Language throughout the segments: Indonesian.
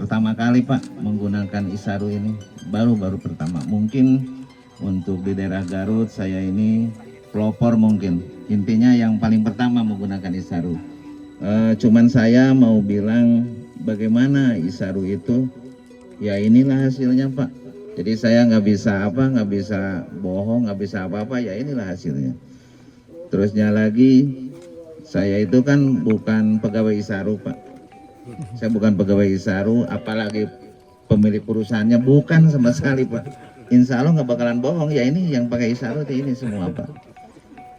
pertama kali Pak menggunakan Isaru ini, baru pertama. Mungkin untuk di daerah Garut saya ini pelopor mungkin. Intinya yang paling pertama menggunakan Isaru. Cuman saya mau bilang bagaimana Isaru itu, ya inilah hasilnya Pak. Jadi saya nggak bisa bohong, nggak bisa apa-apa, ya inilah hasilnya. Terusnya lagi, saya itu kan bukan pegawai Isaru Pak. Saya bukan pegawai Isaru, apalagi pemilik perusahaannya bukan sama sekali Pak. Insya Allah nggak bakalan bohong, ya ini yang pakai Isaru ini semua Pak.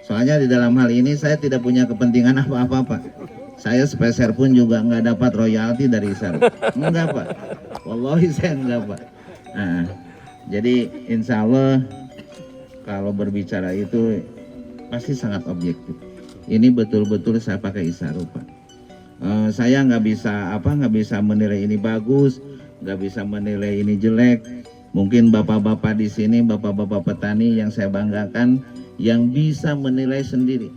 Soalnya di dalam hal ini saya tidak punya kepentingan apa-apa Pak. Saya sepeser pun juga nggak dapat royalti dari Isaru. Enggak Pak, wallahi saya enggak Pak. Nah, jadi insya Allah kalau berbicara itu pasti sangat objektif. Ini betul-betul saya pakai Isaru Pak. Saya nggak bisa menilai ini bagus, nggak bisa menilai ini jelek. Mungkin bapak-bapak di sini, bapak-bapak petani yang saya banggakan, yang bisa menilai sendiri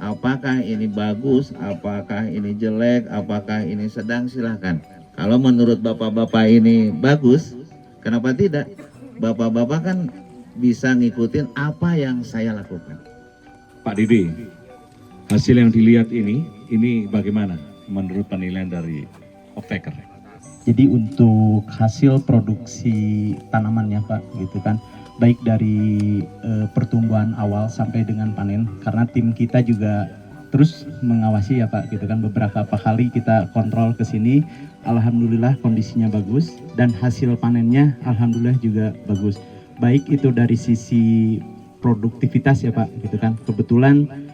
apakah ini bagus, apakah ini jelek, apakah ini sedang, silahkan. Kalau menurut bapak-bapak ini bagus, kenapa tidak? Bapak-bapak kan bisa ngikutin apa yang saya lakukan. Pak Didi, hasil yang dilihat ini bagaimana menurut penilaian dari off-taker? Jadi untuk hasil produksi tanamannya Pak, gitu kan, baik dari pertumbuhan awal sampai dengan panen, karena tim kita juga terus mengawasi ya Pak, gitu kan, beberapa kali kita kontrol ke sini, alhamdulillah kondisinya bagus dan hasil panennya alhamdulillah juga bagus. Baik itu dari sisi produktivitas ya Pak, gitu kan. Kebetulan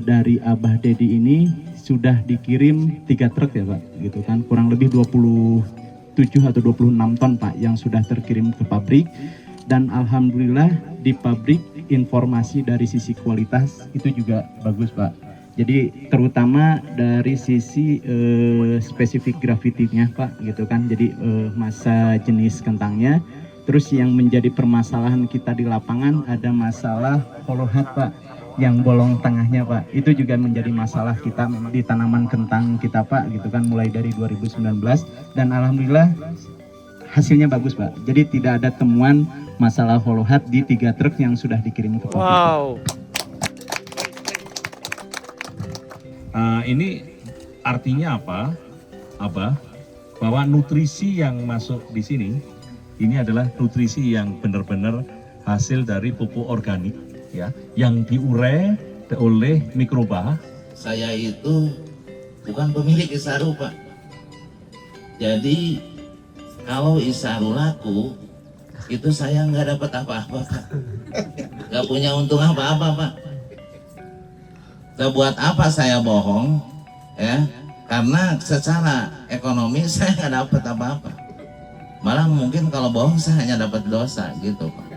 dari Abah Dedi ini sudah dikirim 3 truk ya Pak, gitu kan, kurang lebih 27 atau 26 ton Pak yang sudah terkirim ke pabrik. Dan alhamdulillah di pabrik informasi dari sisi kualitas itu juga bagus Pak. Jadi terutama dari sisi spesifik grafitinya Pak, gitu kan. Jadi masa jenis kentangnya. Terus yang menjadi permasalahan kita di lapangan ada masalah follow head Pak, yang bolong tengahnya Pak. Itu juga menjadi masalah kita di tanaman kentang kita Pak, gitu kan, mulai dari 2019. Dan alhamdulillah hasilnya bagus Pak. Jadi tidak ada temuan masalah follow head di 3 truk yang sudah dikirim ke pabrik. Wow. Ini artinya apa, Abah? Bahwa nutrisi yang masuk di sini ini adalah nutrisi yang benar-benar hasil dari pupuk organik, ya, yang diurai oleh mikroba. Saya itu bukan pemilik Isaru Pak. Jadi kalau Isaru laku, itu saya nggak dapat apa-apa Pak. Nggak punya untung apa-apa Pak. Buat apa saya bohong, ya? Karena secara ekonomi saya nggak dapat apa-apa. Malah mungkin kalau bohong saya hanya dapat dosa gitu Pak.